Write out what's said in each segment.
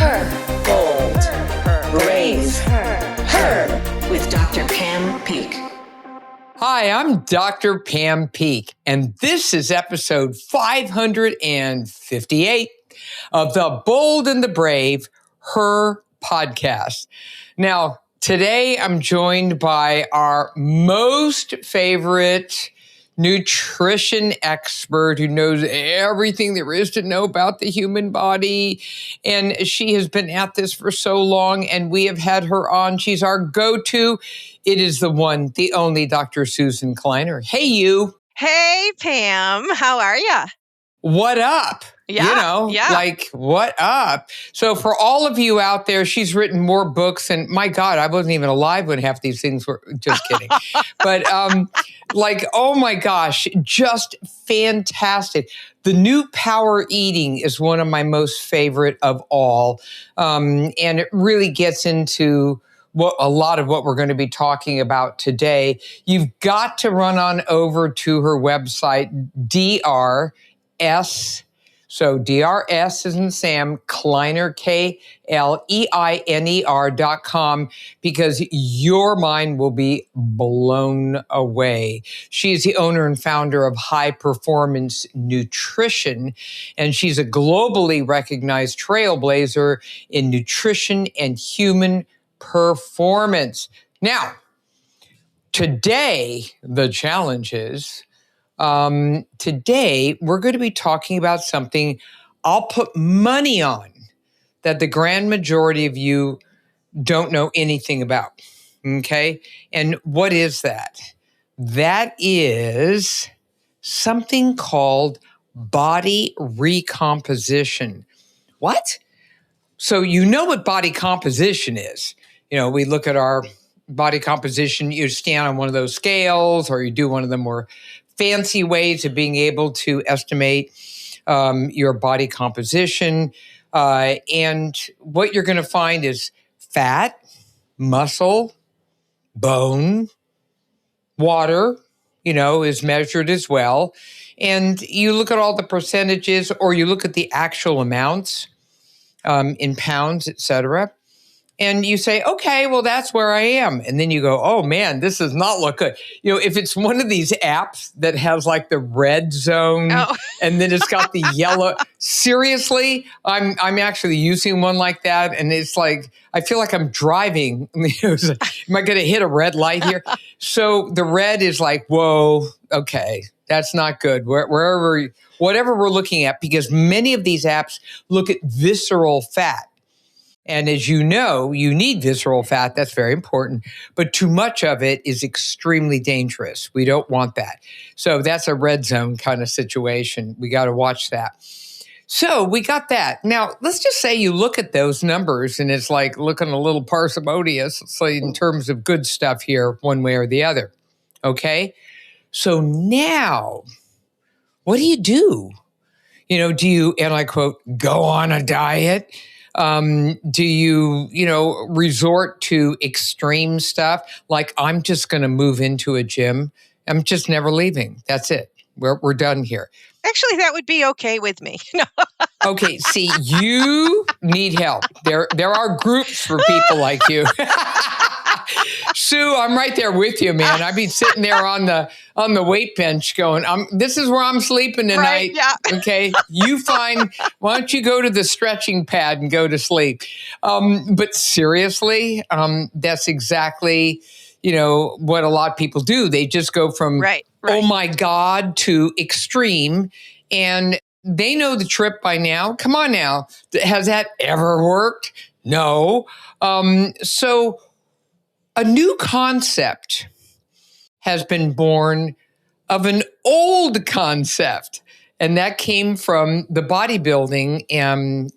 Her. Bold. Brave. Her. With Dr. Pam Peak. Hi, I'm Dr. Pam Peak, and this is episode 558 of the Bold and the Brave, Her podcast. Now, today I'm joined by our most favorite nutrition expert who knows everything there is to know about the human body. And she has been at this for so long, and we have had her on. She's our go-to. It is the one, the only Dr. Susan Kleiner. Hey, you. Hey, Pam. How are you? What up? Yeah, Like, what up? So for all of you out there, she's written more books, and my God, I wasn't even alive when half these things were, just kidding. But oh my gosh, just fantastic. The new Power Eating is one of my most favorite of all. And it really gets into a lot of what we're going to be talking about today. You've got to run on over to her website, DRS. So DRS is in Sam, Kleiner, KLEINER.com, because your mind will be blown away. She's the owner and founder of High Performance Nutrition, and she's a globally recognized trailblazer in nutrition and human performance. Now, today, the challenge is, today, we're going to be talking about something I'll put money on that the grand majority of you don't know anything about. Okay? And what is that? That is something called body recomposition. What? So you know what body composition is. You know, we look at our body composition, you stand on one of those scales, or you do one of the more fancy ways of being able to estimate your body composition. And what you're going to find is fat, muscle, bone, water, is measured as well. And you look at all the percentages, or you look at the actual amounts in pounds, et cetera. And you say, okay, well, that's where I am. And then you go, oh man, this does not look good. If it's one of these apps that has like the red zone and then it's got the yellow, seriously, I'm actually using one like that. And it's like, I feel like I'm driving. Am I going to hit a red light here? So the red is like, whoa, okay, that's not good. Whatever we're looking at, because many of these apps look at visceral fat. And as you know, you need visceral fat. That's very important. But too much of it is extremely dangerous. We don't want that. So that's a red zone kind of situation. We got to watch that. So we got that. Now, let's just say you look at those numbers and it's like looking a little parsimonious, so in terms of good stuff here, one way or the other. Okay? So now, what do? Do you, and I quote, go on a diet? Do you, resort to extreme stuff? Like, I'm just going to move into a gym. I'm just never leaving. That's it. We're done here. Actually, that would be okay with me. Okay, see, you need help. There are groups for people like you. Sue, I'm right there with you, man. I'd be sitting there on the weight bench going, this is where I'm sleeping tonight. Right, yeah. Okay. Why don't you go to the stretching pad and go to sleep? But seriously, that's exactly, what a lot of people do. They just go from, right. Oh my God, to extreme. And they know the trip by now. Come on now. Has that ever worked? No. So a new concept has been born of an old concept, and that came from the bodybuilding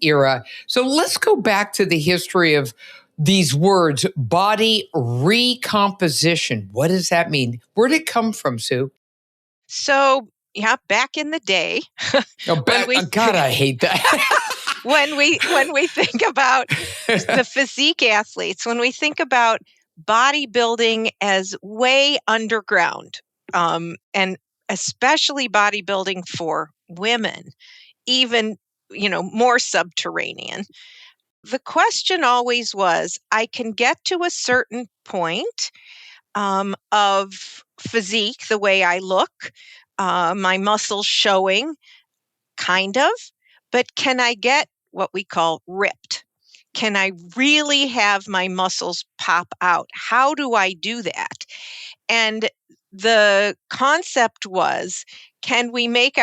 era. So let's go back to the history of these words, body recomposition. What does that mean? Where did it come from, Sue? So, yeah, back in the day. God, I hate that. when we think about the physique athletes, when we think about bodybuilding as way underground, and especially bodybuilding for women, even, more subterranean. The question always was, I can get to a certain point of physique, the way I look, my muscles showing, kind of, but can I get what we call ripped? Can I really have my muscles pop out? How do I do that? And the concept was, can we make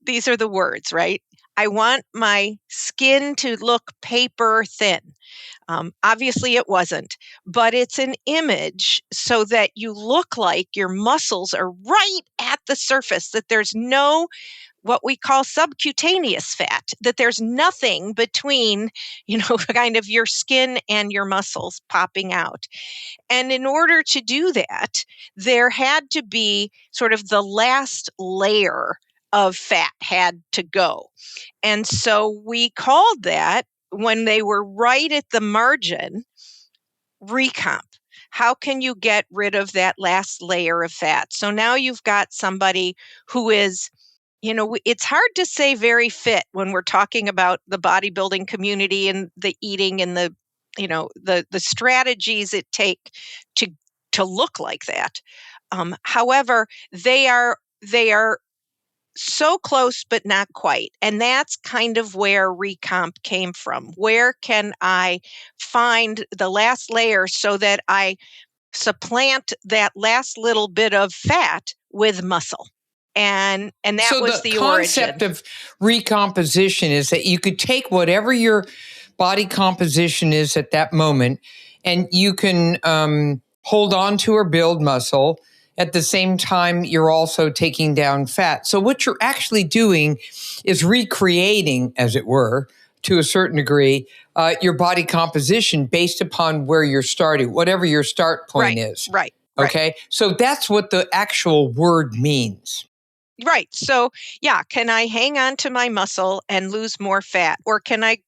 these are the words, right? I want my skin to look paper thin. Obviously, it wasn't, but it's an image so that you look like your muscles are right at the surface, that there's no what we call subcutaneous fat, that there's nothing between, kind of your skin and your muscles popping out. And in order to do that, there had to be sort of the last layer of fat had to go. And so we called that, when they were right at the margin, recomp. How can you get rid of that last layer of fat? So now you've got somebody who is, it's hard to say very fit when we're talking about the bodybuilding community and the eating and the strategies it take to look like that. However, they are so close, but not quite. And that's kind of where Recomp came from. Where can I find the last layer so that I supplant that last little bit of fat with muscle? And that So was the the concept origin. of recomposition is that you could take whatever your body composition is at that moment, and you can hold on to or build muscle. At the same time, you're also taking down fat. So what you're actually doing is recreating, as it were, to a certain degree, your body composition based upon where you're starting, whatever your start point is. Right. Okay. So that's what the actual word means. Right. So, yeah, can I hang on to my muscle and lose more fat? Or can I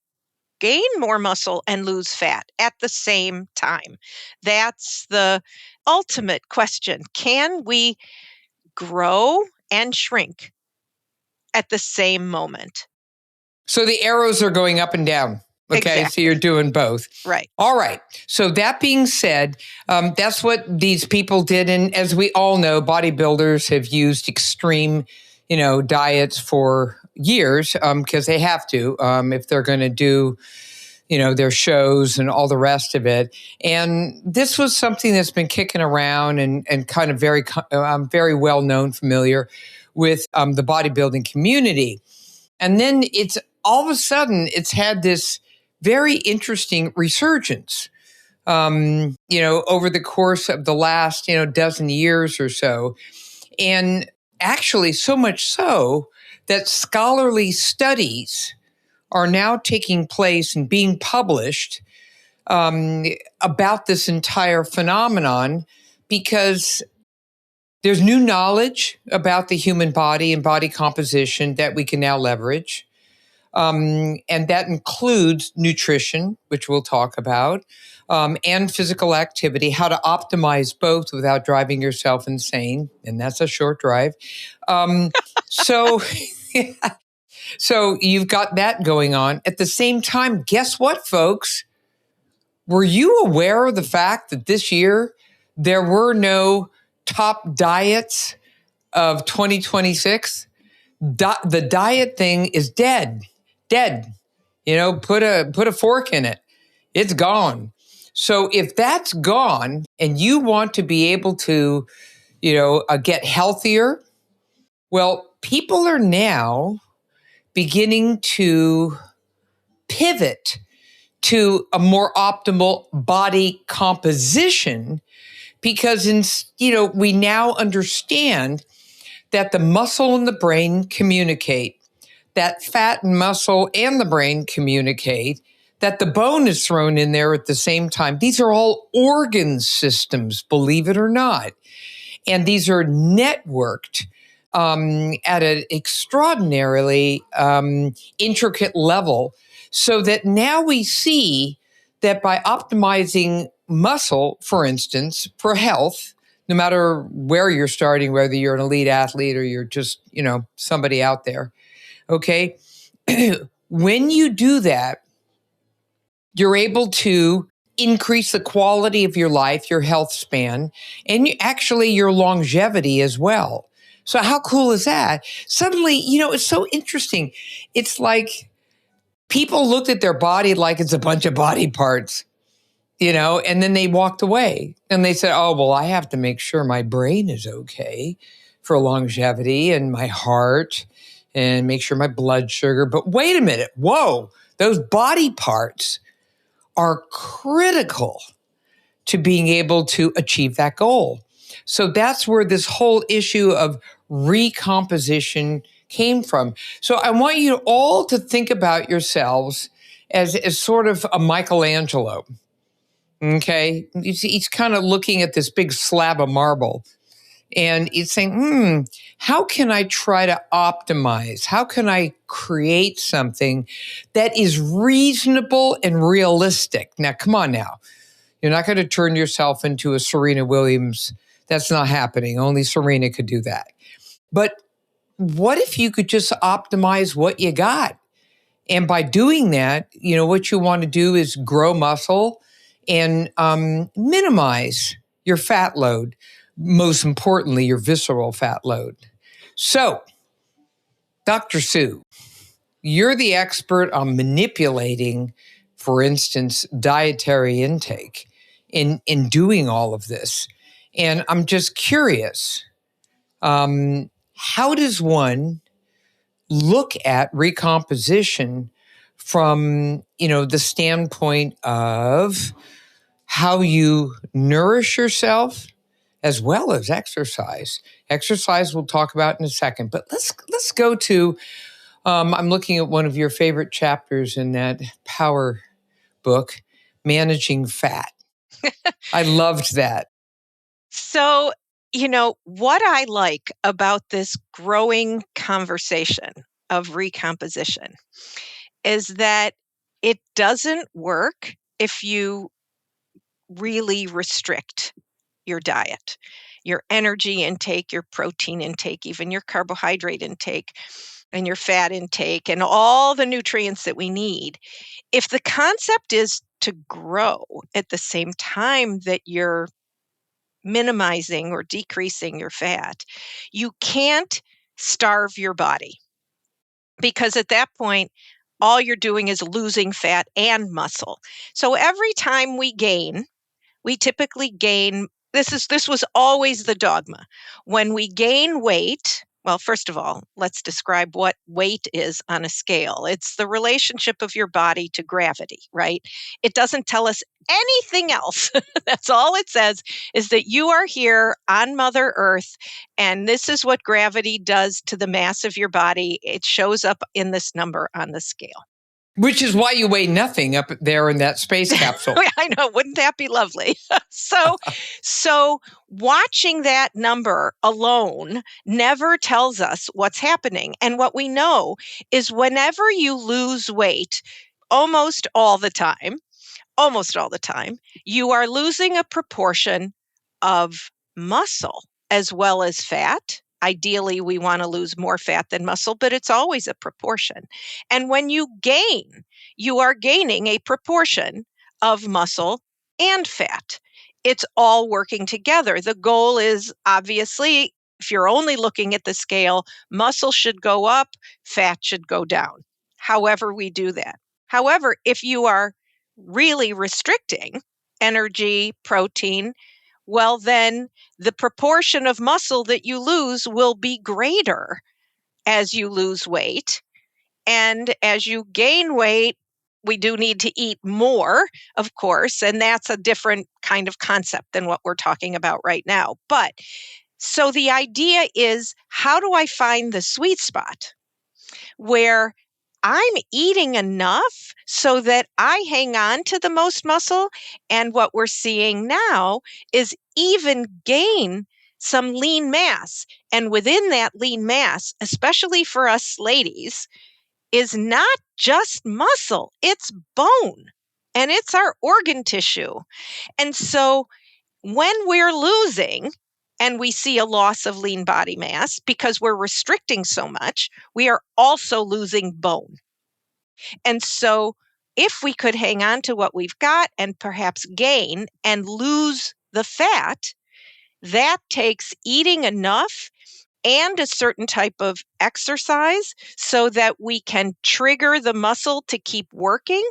gain more muscle and lose fat at the same time? That's the ultimate question. Can we grow and shrink at the same moment? So the arrows are going up and down. Okay, so Exactly. you're doing both. Right. All right. So that being said, that's what these people did. And as we all know, bodybuilders have used extreme, diets for years because they have to if they're going to do, their shows and all the rest of it. And this was something that's been kicking around and kind of very well known, familiar with the bodybuilding community. And then it's all of a sudden it's had this very interesting resurgence, over the course of the last, dozen years or so. And actually so much so that scholarly studies are now taking place and being published about this entire phenomenon because there's new knowledge about the human body and body composition that we can now leverage. And that includes nutrition, which we'll talk about, and physical activity, how to optimize both without driving yourself insane. And that's a short drive. So, so you've got that going on. At the same time, guess what, folks? Were you aware of the fact that this year there were no top diets of 2026? The diet thing is dead. Put a fork in it. It's gone. So if that's gone and you want to be able to, get healthier, well, people are now beginning to pivot to a more optimal body composition because we now understand that the muscle and the brain communicate, that fat and muscle and the brain communicate, that the bone is thrown in there at the same time. These are all organ systems, believe it or not. And these are networked at an extraordinarily intricate level so that now we see that by optimizing muscle, for instance, for health, no matter where you're starting, whether you're an elite athlete or you're just, somebody out there, okay? When you do that, You're able to increase the quality of your life, your health span, and actually your longevity as well. So how cool is that? Suddenly, it's so interesting. It's like people looked at their body like it's a bunch of body parts, and then they walked away and they said, oh, well, I have to make sure my brain is okay for longevity and my heart and make sure my blood sugar. But wait a minute. Whoa, those body parts are critical to being able to achieve that goal. So that's where this whole issue of recomposition came from. So I want you all to think about yourselves as sort of a Michelangelo. Okay. He's kind of looking at this big slab of marble and he's saying, how can I try to optimize? How can I create something that is reasonable and realistic? Now, come on now. You're not going to turn yourself into a Serena Williams. That's not happening. Only Serena could do that. But what if you could just optimize what you got? And by doing that, what you want to do is grow muscle and minimize your fat load. Most importantly, your visceral fat load. So, Dr. Sue, you're the expert on manipulating, for instance, dietary intake in doing all of this. And I'm just curious, how does one look at recomposition from, the standpoint of how you nourish yourself as well as exercise? Exercise we'll talk about in a second, but let's go to, I'm looking at one of your favorite chapters in that power book, Managing Fat. I loved that. So, what I like about this growing conversation of recomposition is that it doesn't work if you really restrict your diet, your energy intake, your protein intake, even your carbohydrate intake, and your fat intake, and all the nutrients that we need. If the concept is to grow at the same time that you're minimizing or decreasing your fat, you can't starve your body, because at that point, all you're doing is losing fat and muscle. So every time we typically gain. This was always the dogma. When we gain weight, well, first of all, let's describe what weight is on a scale. It's the relationship of your body to gravity, right? It doesn't tell us anything else. That's all it says, is that you are here on Mother Earth, and this is what gravity does to the mass of your body. It shows up in this number on the scale. Which is why you weigh nothing up there in that space capsule. I know, wouldn't that be lovely? So watching that number alone never tells us what's happening. And what we know is whenever you lose weight, almost all the time, you are losing a proportion of muscle as well as fat. Ideally, we want to lose more fat than muscle, but it's always a proportion. And when you gain, you are gaining a proportion of muscle and fat. It's all working together. The goal is obviously, if you're only looking at the scale, muscle should go up, fat should go down. However we do that. However, if you are really restricting energy, protein, well, then the proportion of muscle that you lose will be greater as you lose weight. And as you gain weight, we do need to eat more, of course, and that's a different kind of concept than what we're talking about right now. But so the idea is, how do I find the sweet spot where I'm eating enough so that I hang on to the most muscle? And what we're seeing now is even gain some lean mass. And within that lean mass, especially for us ladies, is not just muscle, it's bone, and it's our organ tissue. And so when we're losing and we see a loss of lean body mass because we're restricting so much, we are also losing bone. And so if we could hang on to what we've got and perhaps gain and lose the fat, that takes eating enough and a certain type of exercise so that we can trigger the muscle to keep working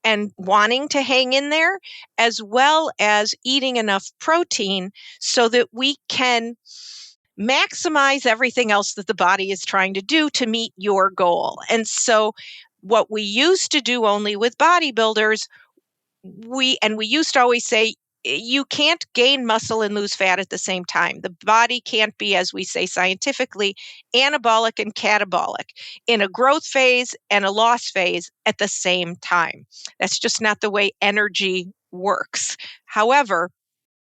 and wanting to hang in there, as well as eating enough protein so that we can maximize everything else that the body is trying to do to meet your goal. And so what we used to do only with bodybuilders, we used to always say, you can't gain muscle and lose fat at the same time. The body can't be, as we say scientifically, anabolic and catabolic in a growth phase and a loss phase at the same time. That's just not the way energy works. However,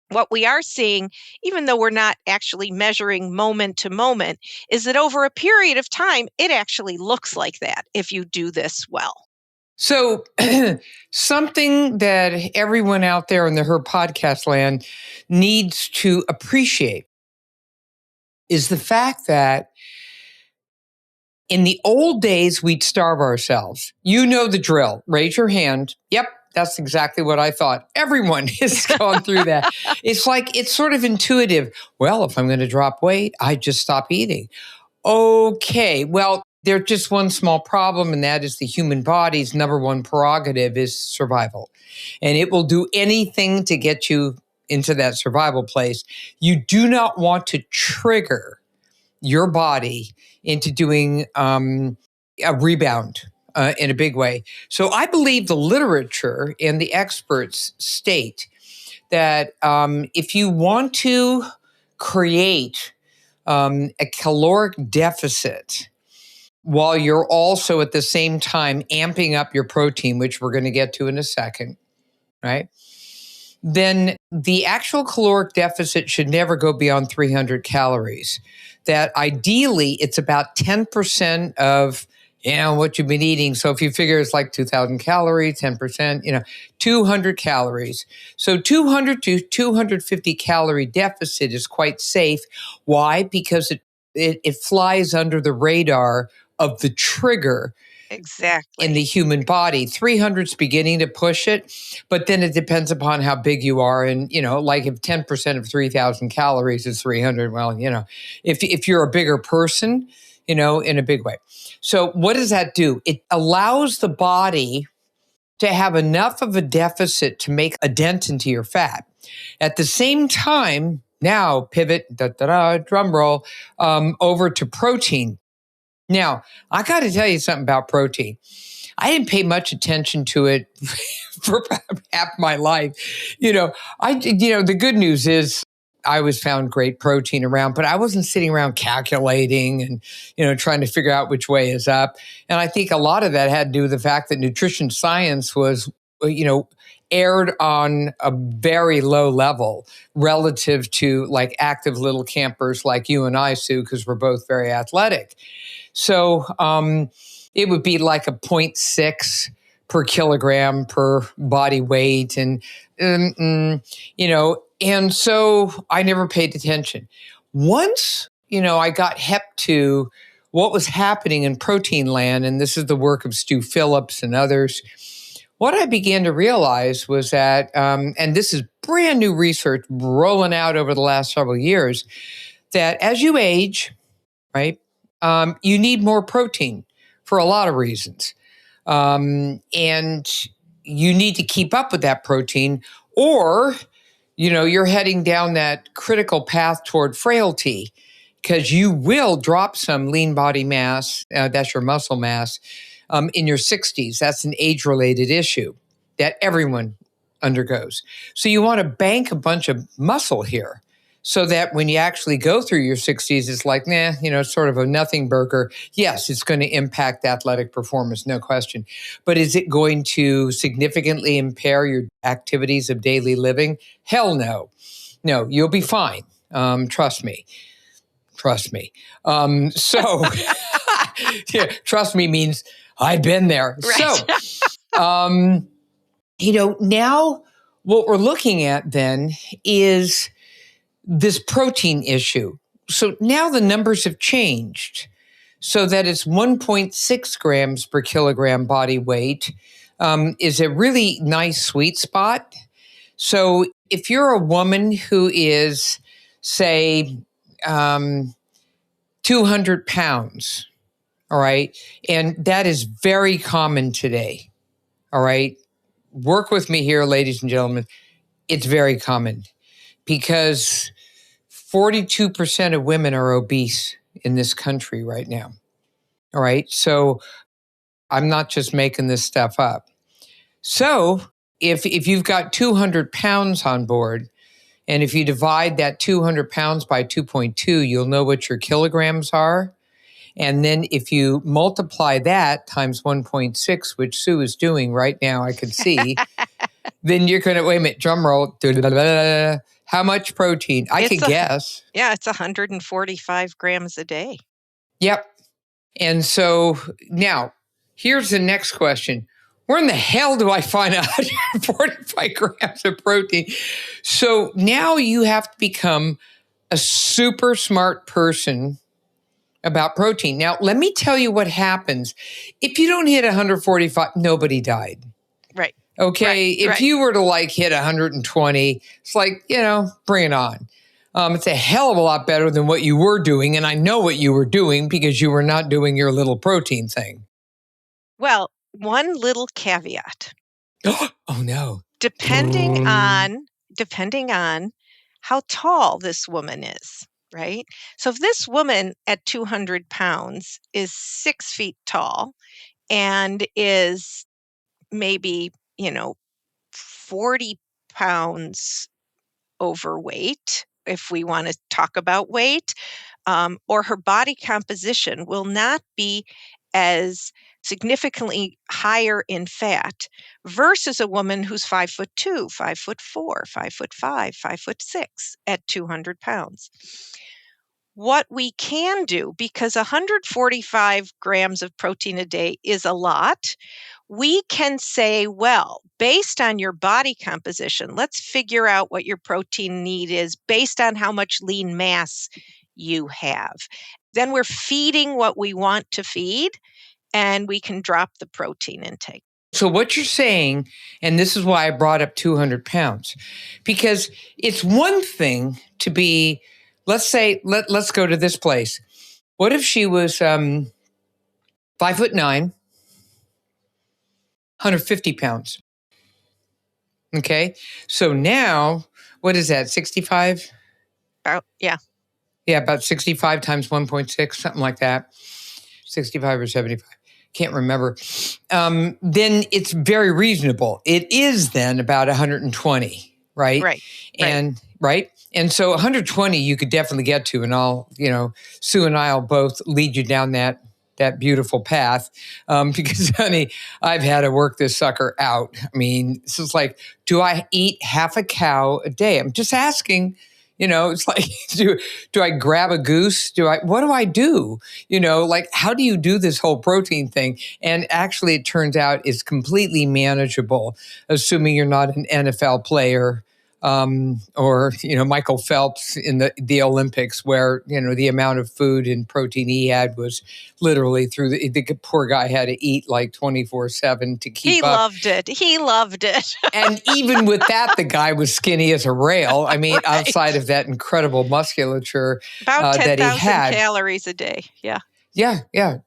what we are seeing, even though we're not actually measuring moment to moment, is that over a period of time, it actually looks like that if you do this well. So something that everyone out there in the Her Podcast land needs to appreciate is the fact that in the old days, we'd starve ourselves. You know the drill. Raise your hand. Yep, that's exactly what I thought. Everyone has gone through that. It's sort of intuitive. Well, if I'm going to drop weight, I just stop eating. Okay, well, there's just one small problem, and that is the human body's number one prerogative is survival. And it will do anything to get you into that survival place. You do not want to trigger your body into doing a rebound in a big way. So I believe the literature and the experts state that if you want to create a caloric deficit while you're also at the same time amping up your protein, which we're going to get to in a second, right? Then the actual caloric deficit should never go beyond 300 calories. That ideally it's about 10% of what you've been eating. So if you figure it's like 2,000 calories, 10%, 200 calories. So 200 to 250 calorie deficit is quite safe. Why? Because it flies under the radar of the trigger Exactly. in the human body. 300 is beginning to push it, but then it depends upon how big you are. And, like if 10% of 3,000 calories is 300, well, if you're a bigger person, in a big way. So what does that do? It allows the body to have enough of a deficit to make a dent into your fat. At the same time, now pivot, drum roll, over to protein. Now, I got to tell you something about protein. I didn't pay much attention to it for half my life. The good news is I always found great protein around, but I wasn't sitting around calculating and, trying to figure out which way is up. And I think a lot of that had to do with the fact that nutrition science was, aired on a very low level relative to like active little campers like you and I, Sue, because we're both very athletic. So it would be like a 0.6 per kilogram per body weight. And, and so I never paid attention. Once, I got hep to what was happening in protein land, and this is the work of Stu Phillips and others, what I began to realize was that, and this is brand new research rolling out over the last several years, that as you age, right, you need more protein for a lot of reasons. And you need to keep up with that protein, or, you're heading down that critical path toward frailty, because you will drop some lean body mass, that's your muscle mass, in your 60s. That's an age-related issue that everyone undergoes. So you want to bank a bunch of muscle here so that when you actually go through your 60s, it's like, it's sort of a nothing burger. Yes, it's going to impact athletic performance, no question. But is it going to significantly impair your activities of daily living? Hell no. No, you'll be fine. Trust me. Yeah, trust me means I've been there. Right. So, now what we're looking at then is this protein issue. So now the numbers have changed so that it's 1.6 grams per kilogram body weight is a really nice sweet spot. So if you're a woman who is, say, 200 pounds, all right, and that is very common today, all right, work with me here, ladies and gentlemen. It's very common because 42% of women are obese in this country right now. All right. So I'm not just making this stuff up. So if you've got 200 pounds on board, and if you divide that 200 pounds by 2.2, you'll know what your kilograms are. And then if you multiply that times 1.6, which Sue is doing right now, I can see, then you're going to, wait a minute, drum roll. How much protein? I can guess. Yeah, it's 145 grams a day. Yep. And so now here's the next question. Where in the hell do I find 145 grams of protein? So now you have to become a super smart person about protein. Now, let me tell you what happens. If you don't hit 145, nobody died. Right. Okay. If you were to like hit 120, it's like, bring it on. It's a hell of a lot better than what you were doing. And I know what you were doing because you were not doing your little protein thing. Well, one little caveat. Oh, no. Depending on how tall this woman is, right? So if this woman at 200 pounds is 6 feet tall and is maybe, 40 pounds overweight, if we want to talk about weight, or her body composition will not be as significantly higher in fat versus a woman who's 5'2", 5'4", 5'5", 5'6" at 200 pounds. What we can do, because 145 grams of protein a day is a lot, we can say, well, based on your body composition, let's figure out what your protein need is based on how much lean mass you have. Then we're feeding what we want to feed, and we can drop the protein intake. So what you're saying, and this is why I brought up 200 pounds, because it's one thing to be, let's say, let's go to this place. What if she was 5'9", 150 pounds? Okay. So now, what is that, 65? Yeah. Yeah, about 65 times 1.6, something like that. 65 or 75. Can't remember. Then it's very reasonable. It is then about 120, right? Right. And right. And so 120 you could definitely get to, and Sue and I'll both lead you down that beautiful path. Because honey, I've had to work this sucker out. I mean, this is like, do I eat half a cow a day? I'm just asking. It's like, do I grab a goose? What do I do? Like, how do you do this whole protein thing? And actually, it turns out it's completely manageable, assuming you're not an NFL player or Michael Phelps in the Olympics, where the amount of food and protein he had was literally through the poor guy had to eat like 24/7 to keep up. He loved it. And even with that, the guy was skinny as a rail. I mean, outside of that incredible musculature about 10,000 that he had, calories a day. Yeah. Yeah,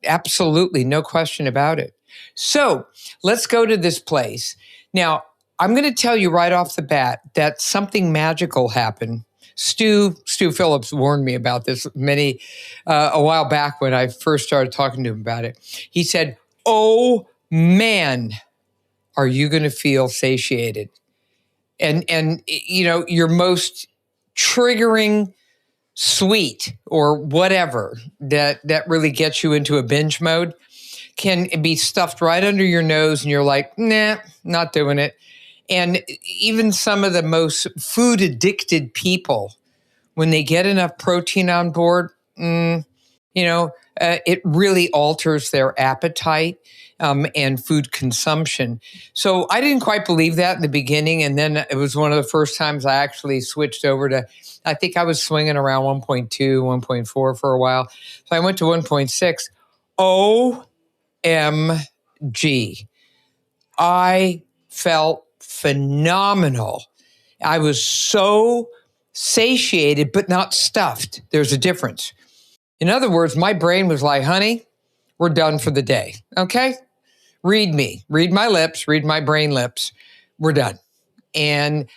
absolutely, no question about it. So let's go to this place now. I'm going to tell you right off the bat that something magical happened. Stu Phillips warned me about this a while back when I first started talking to him about it. He said, "Oh man, are you going to feel satiated?" And your most triggering sweet or whatever that really gets you into a binge mode can be stuffed right under your nose, and you're like, nah, not doing it. And even some of the most food addicted people, when they get enough protein on board, it really alters their appetite and food consumption. So I didn't quite believe that in the beginning. And then it was one of the first times I actually switched over to, I think I was swinging around 1.2, 1.4 for a while. So I went to 1.6. OMG. I felt phenomenal. I was so satiated, but not stuffed. There's a difference. In other words, my brain was like, honey, we're done for the day. Okay? Read me. Read my lips. Read my brain lips. We're done. And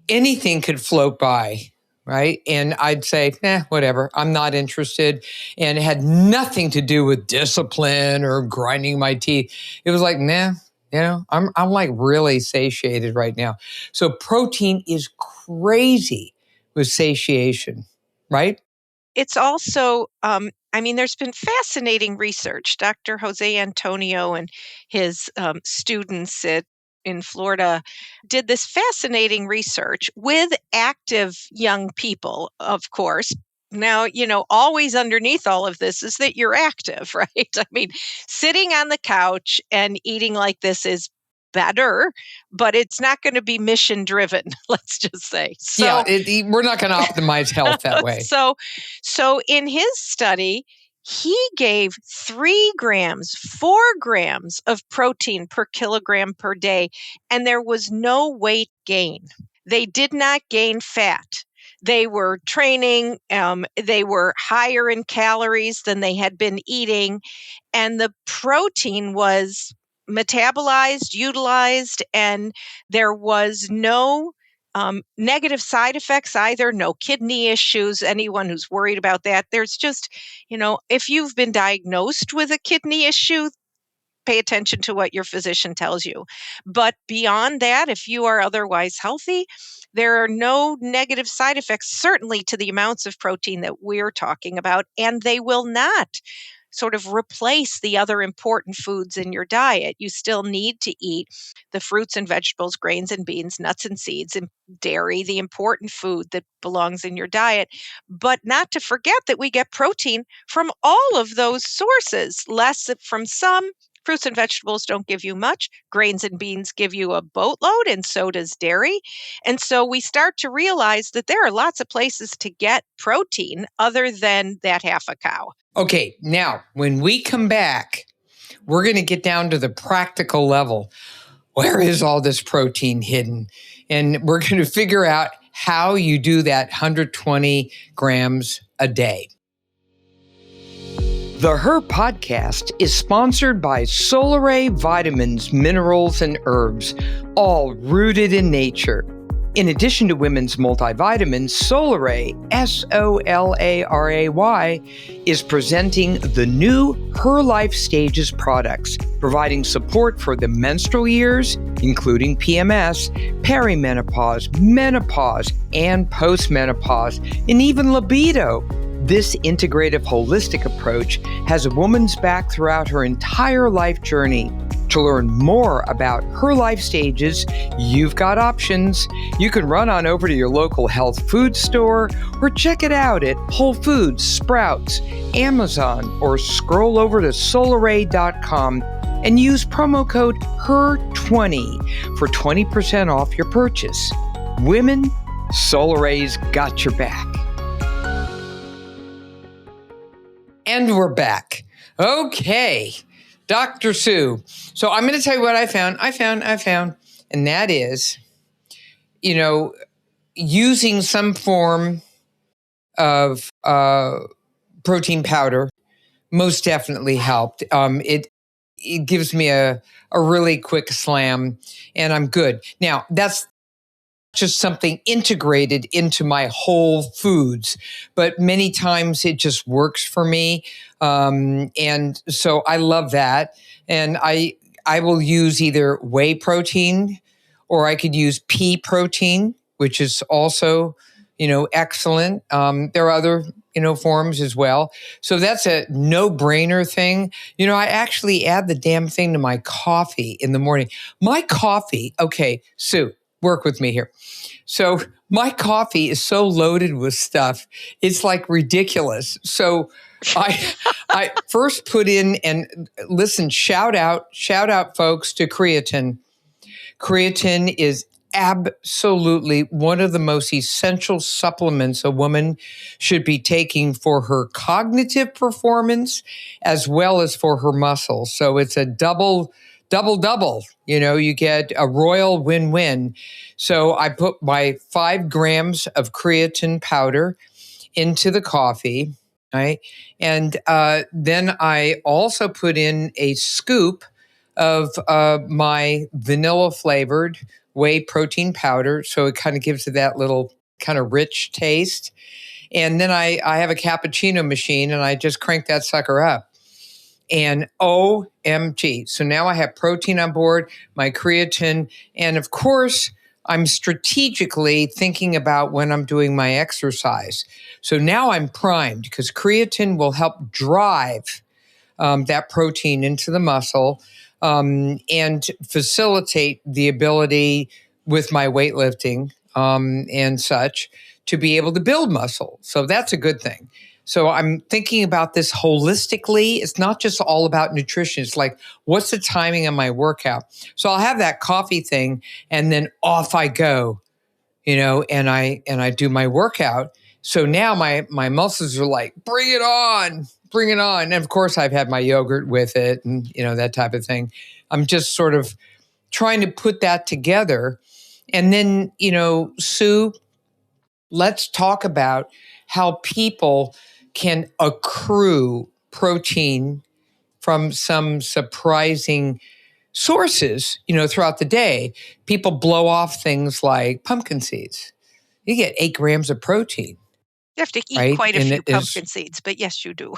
anything could float by, right? And I'd say, whatever. I'm not interested. And it had nothing to do with discipline or grinding my teeth. It was like, I'm like really satiated right now. So protein is crazy with satiation, right? It's also, there's been fascinating research. Dr. Jose Antonio and his students in Florida did this fascinating research with active young people, of course. Now, always underneath all of this is that you're active, right? I mean, sitting on the couch and eating like this is better, but it's not going to be mission driven, let's just say. So, we're not going to optimize health that way. So in his study, he gave 3 grams, 4 grams of protein per kilogram per day, and there was no weight gain. They did not gain fat. They were training, they were higher in calories than they had been eating, and the protein was metabolized, utilized, and there was no negative side effects either, no kidney issues. Anyone who's worried about that, there's just, if you've been diagnosed with a kidney issue, pay attention to what your physician tells you. But beyond that, if you are otherwise healthy, there are no negative side effects, certainly to the amounts of protein that we're talking about, and they will not sort of replace the other important foods in your diet. You still need to eat the fruits and vegetables, grains and beans, nuts and seeds, and dairy, the important food that belongs in your diet. But not to forget that we get protein from all of those sources, less from some. Fruits and vegetables don't give you much. Grains and beans give you a boatload, and so does dairy. And so we start to realize that there are lots of places to get protein other than that half a cow. Okay, now when we come back, we're going to get down to the practical level. Where is all this protein hidden? And we're going to figure out how you do that 120 grams a day. The Her podcast is sponsored by Solaray Vitamins, Minerals, and Herbs, all rooted in nature. In addition to women's multivitamins, Solaray, Solaray, is presenting the new Her Life Stages products, providing support for the menstrual years, including PMS, perimenopause, menopause, and postmenopause, and even libido. This integrative, holistic approach has a woman's back throughout her entire life journey. To learn more about Her Life Stages, you've got options. You can run on over to your local health food store or check it out at Whole Foods, Sprouts, Amazon, or scroll over to solaray.com and use promo code HER20 for 20% off your purchase. Women, Solaray's got your back. And we're back. Okay. Dr. Sue. So I'm going to tell you what I found. And that is, using some form of protein powder most definitely helped. It gives me a really quick slam and I'm good. Now, that's just something integrated into my whole foods, but many times it just works for me. And so I love that. And I will use either whey protein or I could use pea protein, which is also, excellent. There are other, forms as well. So that's a no-brainer thing. I actually add the damn thing to my coffee in the morning. My coffee, okay, Sue, work with me here. So my coffee is so loaded with stuff. It's like ridiculous. So I first put in and listen, shout out folks to creatine. Creatine is absolutely one of the most essential supplements a woman should be taking for her cognitive performance as well as for her muscles. So it's a double double. You get a royal win-win. So I put my 5 grams of creatine powder into the coffee, right? And then I also put in a scoop of my vanilla flavored whey protein powder. So it kind of gives it that little kind of rich taste. And then I have a cappuccino machine and I just crank that sucker up. And OMG. So now I have protein on board, my creatine, and of course, I'm strategically thinking about when I'm doing my exercise. So now I'm primed because creatine will help drive that protein into the muscle and facilitate the ability with my weightlifting and such to be able to build muscle. So that's a good thing. So I'm thinking about this holistically. It's not just all about nutrition. It's like, what's the timing of my workout? So I'll have that coffee thing and then off I go, and I do my workout. So now my muscles are like, bring it on. And of course I've had my yogurt with it and, that type of thing. I'm just sort of trying to put that together. And then, Sue, let's talk about how people can accrue protein from some surprising sources, throughout the day. People blow off things like pumpkin seeds. You get 8 grams of protein, You have to eat right? quite a And few it is, pumpkin seeds, but yes, you do.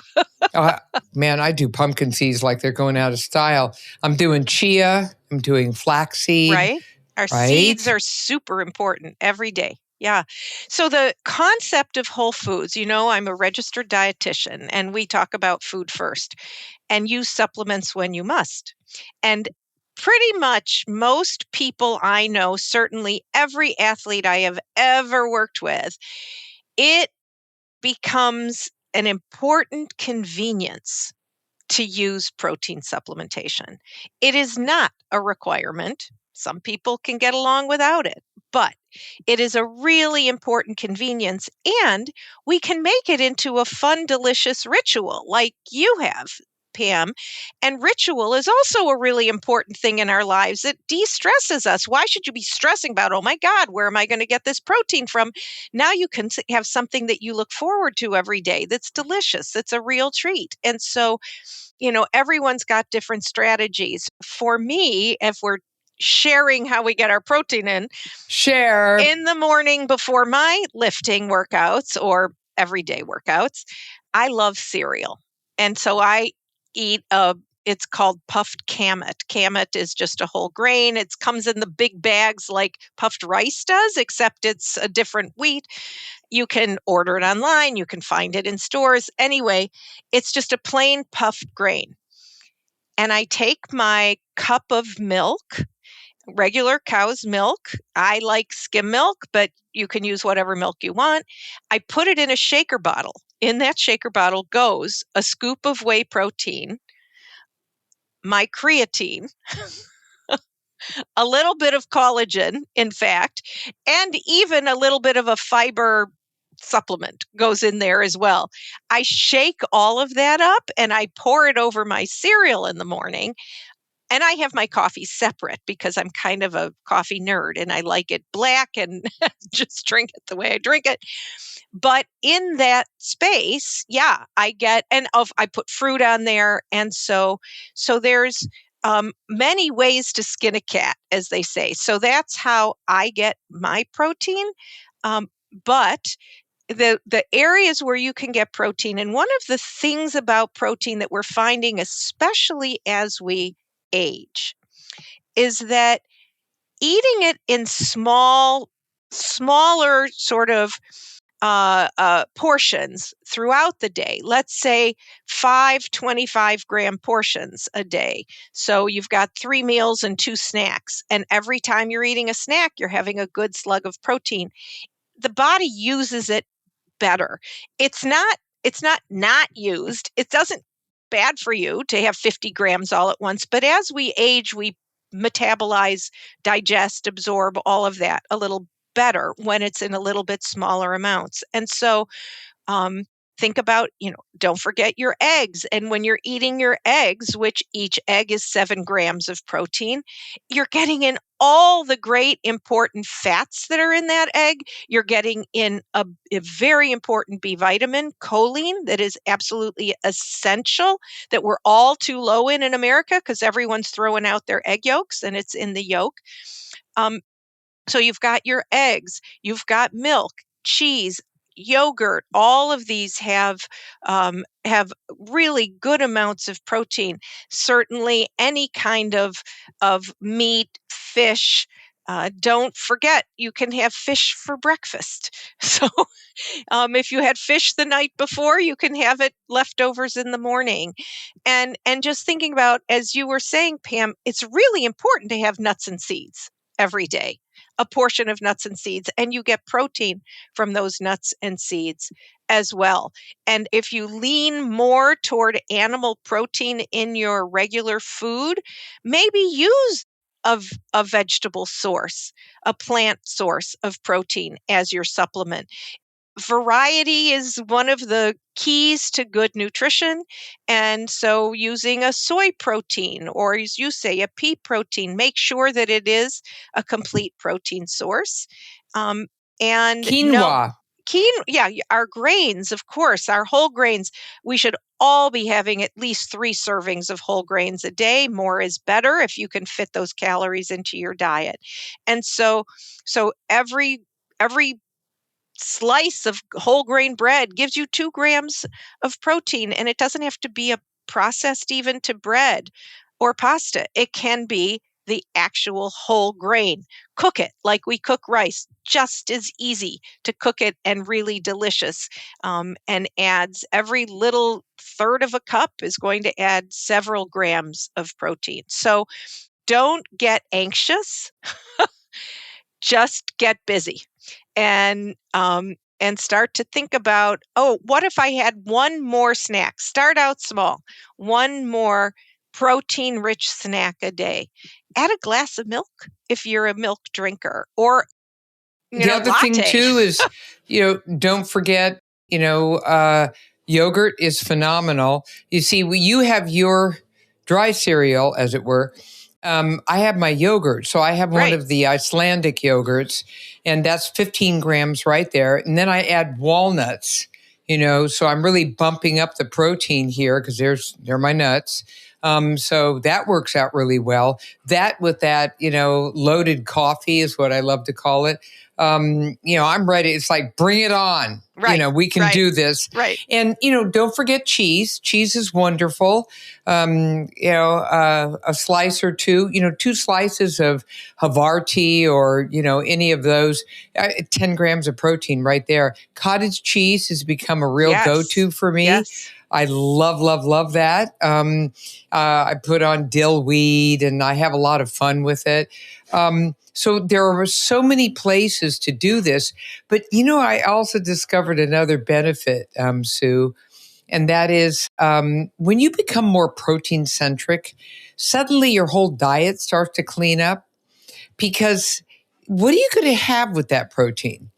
man, I do pumpkin seeds like they're going out of style. I'm doing chia. I'm doing flaxseed, Right? Our seeds right? are super important every day. Yeah. So the concept of whole foods, I'm a registered dietitian and we talk about food first and use supplements when you must. And pretty much most people I know, certainly every athlete I have ever worked with, it becomes an important convenience to use protein supplementation. It is not a requirement. Some people can get along without it, but it is a really important convenience, and we can make it into a fun, delicious ritual like you have, Pam. And ritual is also a really important thing in our lives. It de-stresses us. Why should you be stressing about, oh my God, where am I going to get this protein from? Now you can have something that you look forward to every day that's delicious. It's a real treat. And so everyone's got different strategies. For me, if we're sharing how we get our protein Share. in the morning before my lifting workouts or everyday workouts, I love cereal. And so I eat it's called puffed kamut. Kamut is just a whole grain. It comes in the big bags like puffed rice does, except it's a different wheat. You can order it online. You can find it in stores. Anyway, it's just a plain puffed grain. And I take my cup of milk, regular cow's milk. I like skim milk, but you can use whatever milk you want. I put it in a shaker bottle. In that shaker bottle goes a scoop of whey protein, my creatine, a little bit of collagen, in fact, and even a little bit of a fiber supplement goes in there as well. I shake all of that up and I pour it over my cereal in the morning. And I have my coffee separate because I'm kind of a coffee nerd and I like it black and just drink it the way I drink it. But in that space, yeah, I put fruit on there. And so there's many ways to skin a cat, as they say. So that's how I get my protein. But the areas where you can get protein, and one of the things about protein that we're finding, especially as we age, is that eating it in smaller sort of portions throughout the day. Let's say 25 gram portions a day. So you've got 3 meals and 2 snacks. And every time you're eating a snack, you're having a good slug of protein. The body uses it better. It's not used. It doesn't bad for you to have 50 grams all at once. But as we age, we metabolize, digest, absorb all of that a little better when it's in a little bit smaller amounts. And so think about, don't forget your eggs. And when you're eating your eggs, which each egg is 7 grams of protein, you're getting in all the great important fats that are in that egg. You're getting in a very important B vitamin, choline, that is absolutely essential, that we're all too low in America because everyone's throwing out their egg yolks and it's in the yolk. So you've got your eggs, you've got milk, cheese, yogurt. All of these have really good amounts of protein. Certainly, any kind of meat, fish. Don't forget, you can have fish for breakfast. So if you had fish the night before, you can have it leftovers in the morning. And just thinking about, as you were saying, Pam, it's really important to have nuts and seeds every day, a portion of nuts and seeds, and you get protein from those nuts and seeds as well. And if you lean more toward animal protein in your regular food, maybe use a vegetable source, a plant source of protein as your supplement. Variety is one of the keys to good nutrition. And so using a soy protein, or as you say, a pea protein, make sure that it is a complete protein source. Um, and no, Quinoa. our grains, of course, our whole grains. We should all be having at least 3 servings of whole grains a day. More is better if you can fit those calories into your diet. And so every slice of whole grain bread gives you 2 grams of protein, and it doesn't have to be a processed even to bread or pasta. It can be the actual whole grain. Cook it like we cook rice, just as easy to cook it and really delicious. And adds every little third of a cup is going to add several grams of protein. So don't get anxious, just get busy. And start to think about, oh, what if I had one more snack? Start out small, one more protein-rich snack a day. Add a glass of milk if you're a milk drinker, or The other thing latte. too is, don't forget, yogurt is phenomenal. You see, you have your dry cereal, as it were. I have my yogurt. So I have one Right. of the Icelandic yogurts, and that's 15 grams right there. And then I add walnuts, so I'm really bumping up the protein here because they're my nuts. So that works out really well. That with that, loaded coffee is what I love to call it. I'm ready. It's like, bring it on. Right, We can right, do this. right. And, don't forget cheese. Cheese is wonderful. A slice or two, 2 slices of Havarti or, any of those, 10 grams of protein right there. Cottage cheese has become a real Yes, go-to for me. yes. I love, love, love that. I put on dill weed and I have a lot of fun with it. So there are so many places to do this. But, I also discovered another benefit, Sue, and that is when you become more protein centric, suddenly your whole diet starts to clean up because what are you going to have with that protein?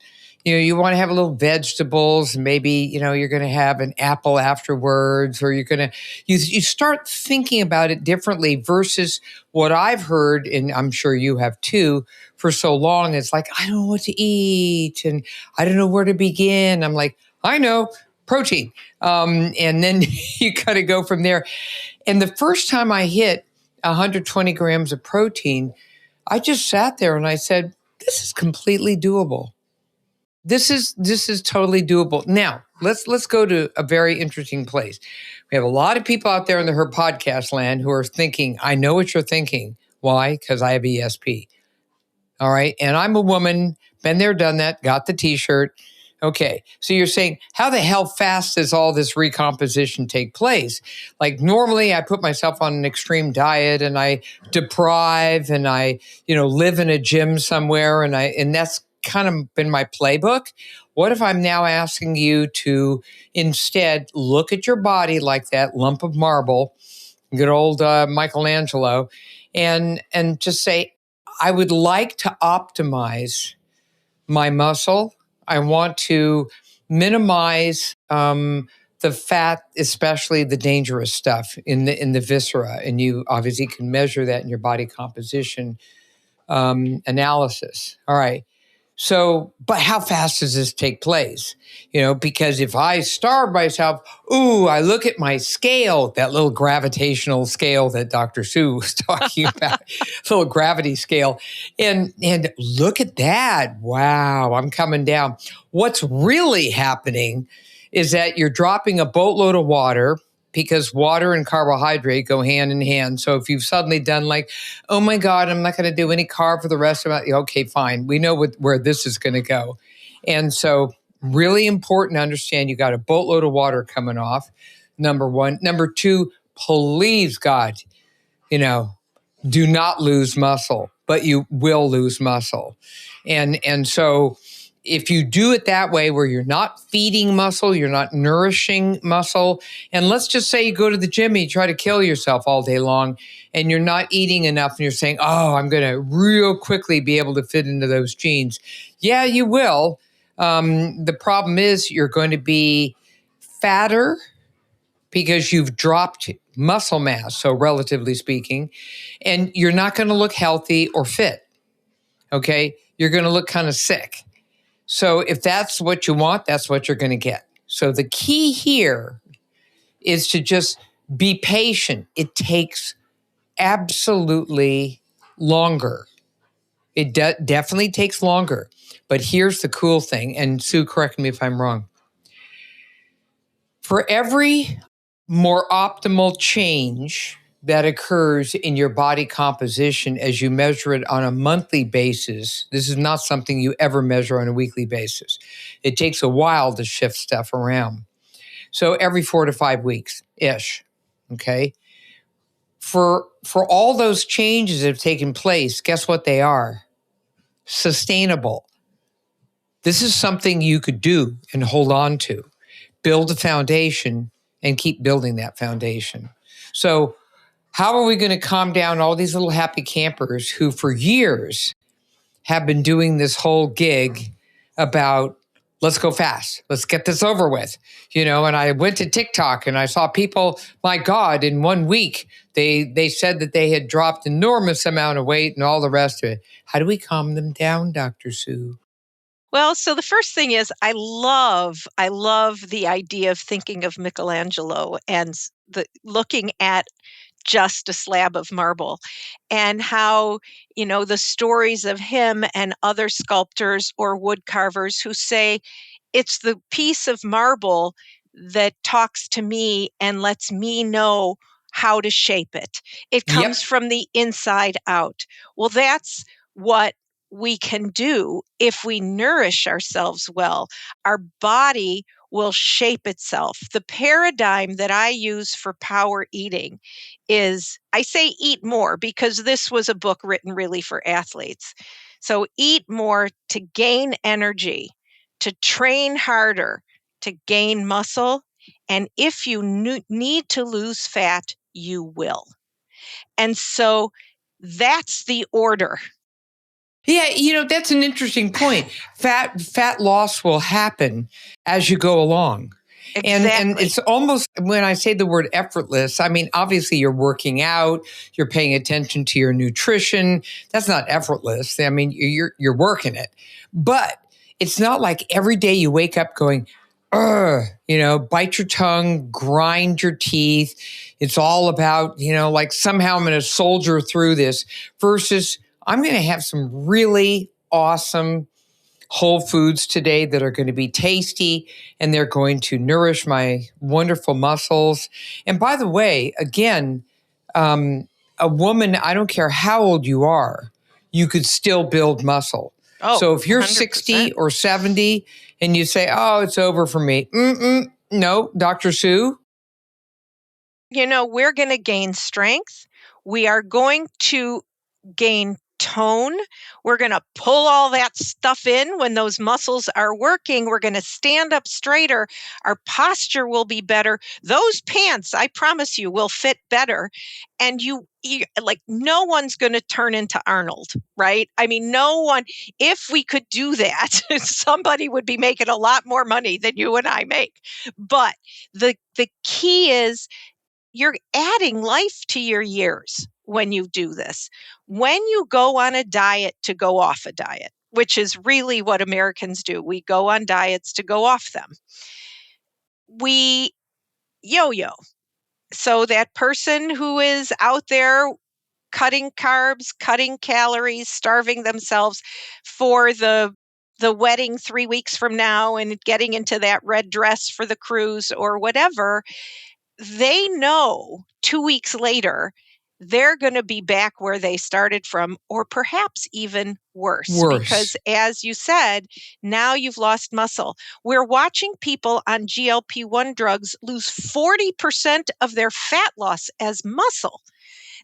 You want to have a little vegetables, maybe, you're going to have an apple afterwards, or you're going to, you start thinking about it differently versus what I've heard, and I'm sure you have too, for so long. It's like, I don't know what to eat and I don't know where to begin. I'm like, I know, protein. And then you got to go from there. And the first time I hit 120 grams of protein, I just sat there and I said, this is completely doable. This is totally doable. Now, let's go to a very interesting place. We have a lot of people out there in the Her Podcast land who are thinking, I know what you're thinking. Why? Because I have ESP. All right. And I'm a woman, been there, done that, got the t-shirt. Okay. So you're saying, how the hell fast does all this recomposition take place? Like normally I put myself on an extreme diet and I deprive and I, live in a gym somewhere and that's kind of been my playbook. What if I'm now asking you to instead look at your body like that lump of marble, good old Michelangelo, and just say, I would like to optimize my muscle. I want to minimize the fat, especially the dangerous stuff in the viscera. And you obviously can measure that in your body composition analysis. All right. So, but how fast does this take place? Because if I starve myself, I look at my scale, that little gravitational scale that Dr. Sue was talking about, little gravity scale, and look at that. Wow, I'm coming down. What's really happening is that you're dropping a boatload of water, because water and carbohydrate go hand in hand. So if you've suddenly done like, oh my God, I'm not going to do any carb for the rest of it. Okay, fine. We know where this is going to go. And so really important to understand you got a boatload of water coming off, number one. Number two, please God, do not lose muscle, but you will lose muscle. And so if you do it that way, where you're not feeding muscle, you're not nourishing muscle, and let's just say you go to the gym and you try to kill yourself all day long and you're not eating enough and you're saying, I'm going to real quickly be able to fit into those jeans. Yeah, you will. The problem is you're going to be fatter because you've dropped muscle mass, so relatively speaking, and you're not going to look healthy or fit, okay? You're going to look kind of sick. So if that's what you want, that's what you're going to get. So the key here is to just be patient. It takes absolutely longer. It definitely takes longer. But here's the cool thing, and Sue, correct me if I'm wrong. For every more optimal change that occurs in your body composition as you measure it on a monthly basis, this is not something you ever measure on a weekly basis. It takes a while to shift stuff around. So every 4 to 5 weeks-ish, okay? For all those changes that have taken place, guess what they are? Sustainable. This is something you could do and hold on to. Build a foundation and keep building that foundation. So how are we going to calm down all these little happy campers who for years have been doing this whole gig about, let's go fast, let's get this over with, and I went to TikTok and I saw people, my God, in 1 week, they said that they had dropped enormous amount of weight and all the rest of it. How do we calm them down, Dr. Sue? Well, so the first thing is I love the idea of thinking of Michelangelo and looking at just a slab of marble, and how, the stories of him and other sculptors or wood carvers who say it's the piece of marble that talks to me and lets me know how to shape it. It comes Yep. from the inside out. Well, that's what we can do if we nourish ourselves well. Our body will shape itself. The paradigm that I use for power eating is, I say eat more because this was a book written really for athletes. So eat more to gain energy, to train harder, to gain muscle. And if you need to lose fat, you will. And so that's the order. Yeah, that's an interesting point. Fat loss will happen as you go along. And Exactly. it's almost, when I say the word effortless, I mean, obviously you're working out, you're paying attention to your nutrition. That's not effortless. I mean, you're working it. But it's not like every day you wake up going, bite your tongue, grind your teeth. It's all about, like somehow I'm going to soldier through this, versus I'm going to have some really awesome whole foods today that are going to be tasty and they're going to nourish my wonderful muscles. And by the way, again, a woman, I don't care how old you are, you could still build muscle. Oh, so if you're 100%. 60 or 70 and you say, it's over for me. No, Dr. Sue. We're going to gain strength. We are going to gain tone. We're going to pull all that stuff in when those muscles are working. We're going to stand up straighter. Our posture will be better. Those pants, I promise you, will fit better. And you like, no one's going to turn into Arnold, right? I mean, no one, if we could do that, somebody would be making a lot more money than you and I make. But the key is you're adding life to your years when you do this. When you go on a diet to go off a diet, which is really what Americans do, we go on diets to go off them. We yo-yo. So that person who is out there cutting carbs, cutting calories, starving themselves for the wedding 3 weeks from now and getting into that red dress for the cruise or whatever, they know 2 weeks later they're going to be back where they started from, or perhaps even worse. Because as you said, now you've lost muscle. We're watching people on GLP-1 drugs lose 40% of their fat loss as muscle.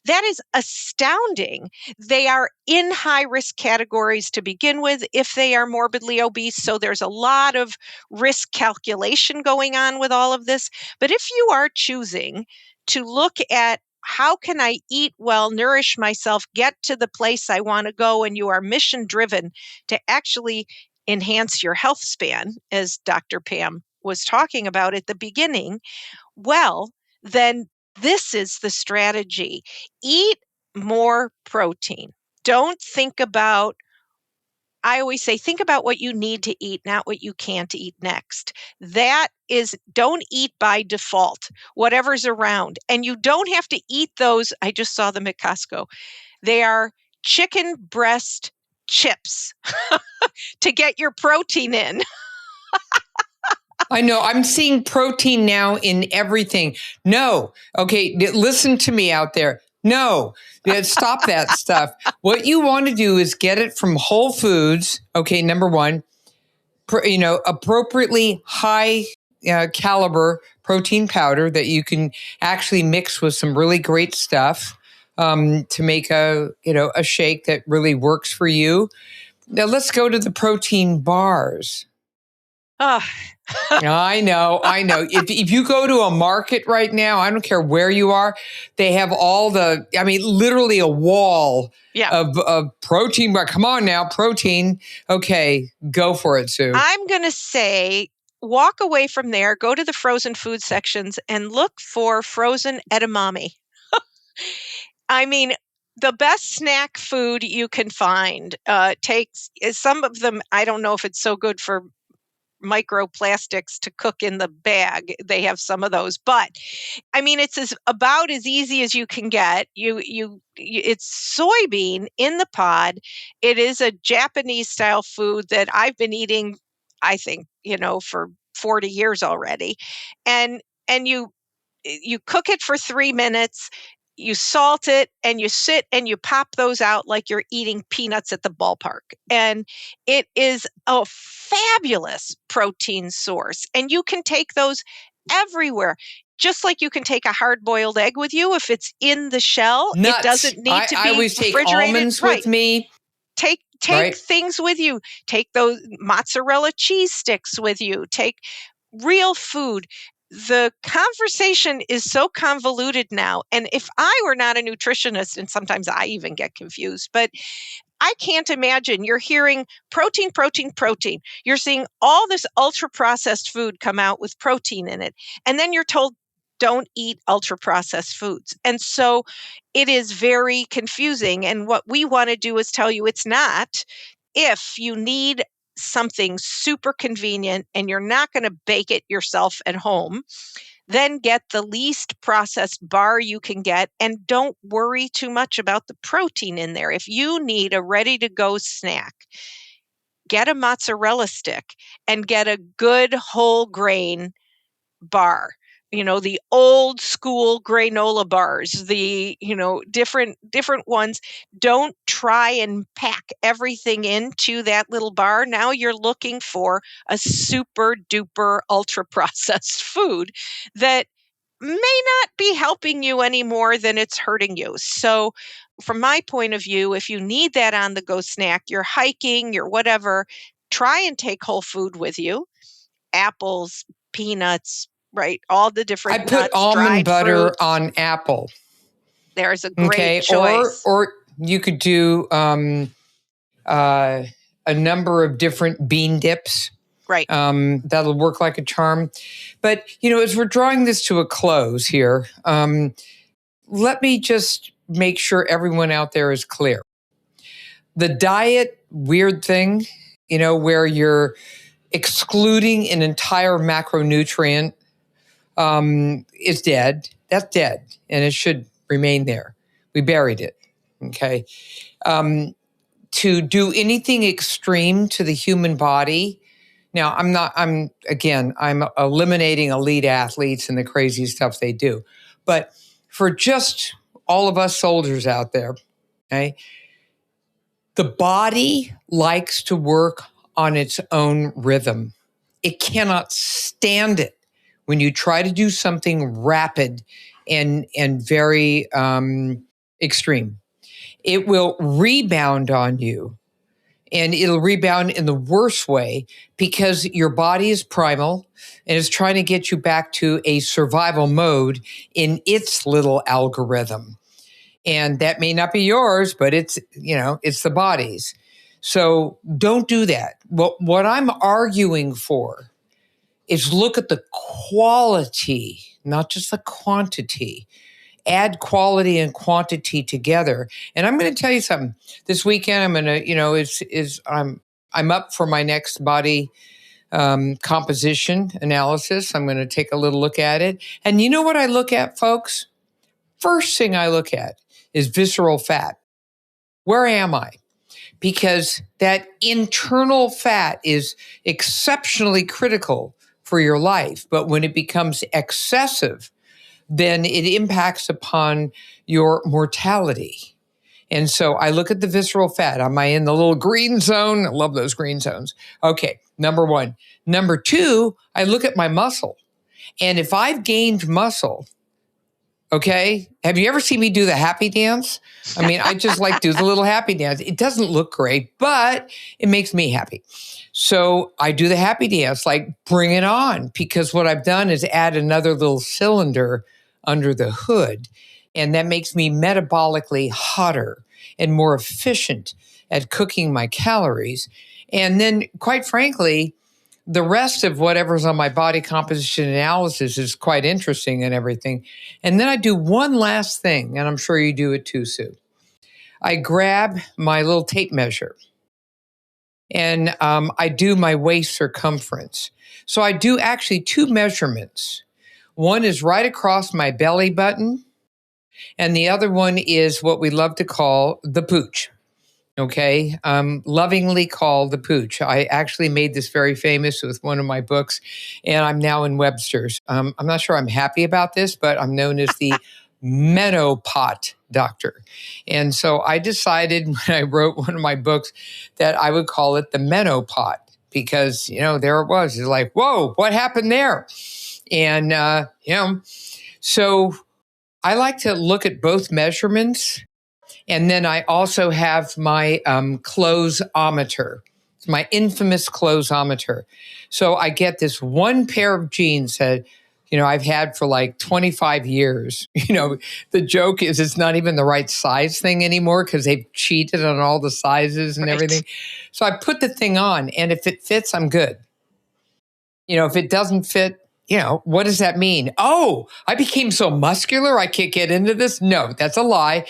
That is astounding. They are in high risk categories to begin with if they are morbidly obese. So there's a lot of risk calculation going on with all of this. But if you are choosing to look at how can I eat well, nourish myself, get to the place I want to go, and you are mission driven to actually enhance your health span, as Dr. Pam was talking about at the beginning, well, then this is the strategy. Eat more protein. Don't think about, I always say, think about what you need to eat, not what you can't eat next. That is, don't eat by default, whatever's around. And you don't have to eat those. I just saw them at Costco. They are chicken breast chips to get your protein in. I know. I'm seeing protein now in everything. No. Okay. Listen to me out there. No. Stop that stuff. What you want to do is get it from Whole Foods. Okay. Number one, appropriately high caliber protein powder that you can actually mix with some really great stuff to make a shake that really works for you. Now let's go to the protein bars. Oh. I know. If you go to a market right now, I don't care where you are, they have literally a wall of protein. But come on now, protein. Okay, go for it, Sue. I'm going to say walk away from there, go to the frozen food sections and look for frozen edamame. I mean, the best snack food you can find takes some of them. I don't know if it's so good for microplastics to cook in the bag. They have some of those, but I mean, it's about as easy as you can get. It's soybean in the pod. It is a Japanese style food that I've been eating, I think, for 40 years already. And you cook it for 3 minutes. You salt it and you sit and you pop those out like you're eating peanuts at the ballpark. And it is a fabulous protein source. And you can take those everywhere. Just like you can take a hard-boiled egg with you if it's in the shell. Nuts. It doesn't need to be I always take refrigerated. almonds with me. Take things with you. Take those mozzarella cheese sticks with you. Take real food. The conversation is so convoluted now. And if I were not a nutritionist, and sometimes I even get confused, but I can't imagine you're hearing protein, protein, protein. You're seeing all this ultra processed food come out with protein in it. And then you're told, don't eat ultra processed foods. And so it is very confusing. And what we want to do is tell you it's not. If you need something super convenient and you're not going to bake it yourself at home, then get the least processed bar you can get and don't worry too much about the protein in there. If you need a ready to go snack, get a mozzarella stick and get a good whole grain bar. The old school granola bars, the, different ones. Don't try and pack everything into that little bar. Now you're looking for a super duper ultra processed food that may not be helping you any more than it's hurting you. So from my point of view, if you need that on the go snack, you're hiking, you're whatever, try and take whole food with you. Apples, peanuts, right? All the I different put nuts, almond dried butter fruits. on apple. There's a great Okay. choice. Or you could do a number of different bean dips. Right. That'll work like a charm. But, as we're drawing this to a close here, let me just make sure everyone out there is clear. The diet weird thing, where you're excluding an entire macronutrient is dead. That's dead, and it should remain there. We buried it. Okay. To do anything extreme to the human body. Now, I'm eliminating elite athletes and the crazy stuff they do. But for just all of us soldiers out there, okay, the body likes to work on its own rhythm. It cannot stand it when you try to do something rapid and very extreme. It will rebound on you, and it'll rebound in the worst way because your body is primal and is trying to get you back to a survival mode in its little algorithm. And that may not be yours, but it's the body's. So don't do that. What I'm arguing for is look at the quality, not just the quantity. Add quality and quantity together. And I'm going to tell you something. This weekend, I'm going to, I'm up for my next body composition analysis. I'm going to take a little look at it. And you know what I look at, folks? First thing I look at is visceral fat. Where am I? Because that internal fat is exceptionally critical for your life. But when it becomes excessive, then it impacts upon your mortality. And so I look at the visceral fat. Am I in the little green zone? I love those green zones. Okay, number one. Number two, I look at my muscle. And if I've gained muscle, okay, have you ever seen me do the happy dance? I mean, I just like do the little happy dance. It doesn't look great, but it makes me happy. So I do the happy dance, like bring it on, because what I've done is add another little cylinder under the hood. And that makes me metabolically hotter and more efficient at cooking my calories. And then, quite frankly, the rest of whatever's on my body composition analysis is quite interesting and everything. And then I do one last thing, and I'm sure you do it too, Sue. I grab my little tape measure and I do my waist circumference. So I do actually two measurements. One is right across my belly button, and the other one is what we love to call the pooch. Okay, lovingly called the pooch. I actually made this very famous with one of my books, and I'm now in Webster's. I'm not sure I'm happy about this, but I'm known as the menopot doctor. And so I decided when I wrote one of my books that I would call it the menopot because, there it was. It's like, whoa, what happened there? And, so I like to look at both measurements. And then I also have my closeometer. It's my infamous closeometer. So I get this one pair of jeans that, I've had for like 25 years. The joke is it's not even the right size thing anymore because they've cheated on all the sizes and everything. So I put the thing on, and if it fits, I'm good. If it doesn't fit, what does that mean? Oh, I became so muscular, I can't get into this? No, that's a lie.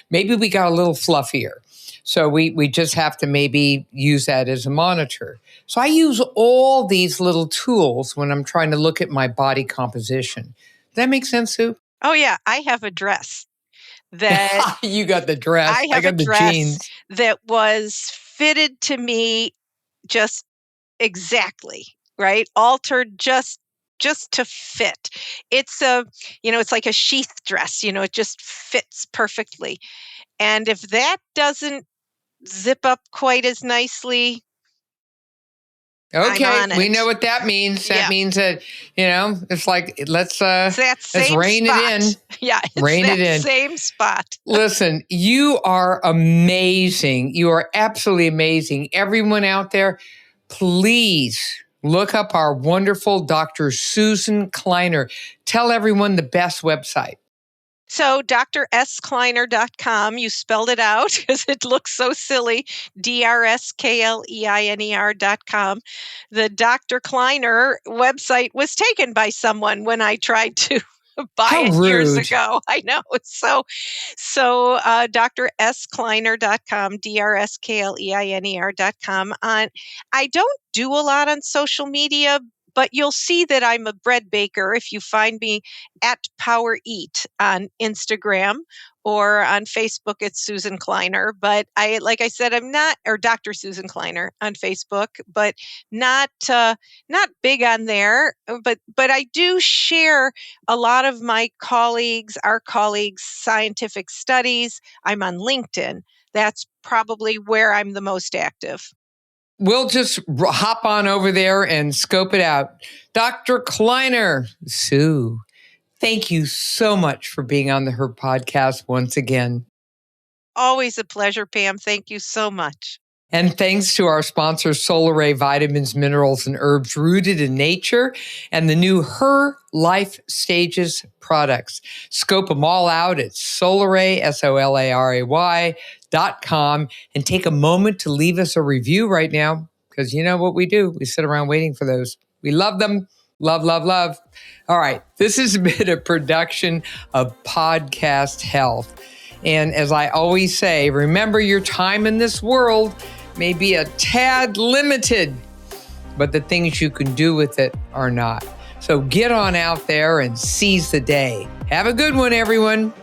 Maybe we got a little fluffier. So we just have to maybe use that as a monitor. So I use all these little tools when I'm trying to look at my body composition. Does that make sense, Sue? Oh, yeah. I have a dress that You got the dress. I I have a got the dress jeans. that was fitted to me just exactly, right? Altered just to fit. It's it's like a sheath dress, it just fits perfectly. And if that doesn't zip up quite as nicely, Okay, I'm on we it. know what that means. That Yeah. means that, it's like, let's It's that same rein spot. it in. Yeah, it's Rein that it in. same spot. Listen, you are amazing. You are absolutely amazing. Everyone out there, please look up our wonderful Dr. Susan Kleiner. Tell everyone the best website. So drsKleiner.com, you spelled it out because it looks so silly, drsKleiner.com. The Dr. Kleiner website was taken by someone when I tried to buy How it years rude. ago. I know. So drsKleiner.com, drsKleiner.com. I don't do a lot on social media, but you'll see that I'm a bread baker if you find me at Power Eat on Instagram or on Facebook. It's Susan Kleiner. But like I said, I'm not, or Dr. Susan Kleiner on Facebook, but not big on there. But I do share a lot of our colleagues' scientific studies. I'm on LinkedIn. That's probably where I'm the most active. We'll just hop on over there and scope it out. Dr. Kleiner, Sue, thank you so much for being on Her podcast once again. Always a pleasure, Pam. Thank you so much. And thanks to our sponsor, Solar Ray Vitamins, Minerals, and Herbs Rooted in Nature, and the new Her Life Stages products. Scope them all out at Solaray, SOLARAY.com, and take a moment to leave us a review right now, because you know what we do. We sit around waiting for those. We love them. Love, love, love. All right. This has been a production of Podcast Health. And as I always say, remember your time in this world may be a tad limited, but the things you can do with it are not. So get on out there and seize the day. Have a good one, everyone.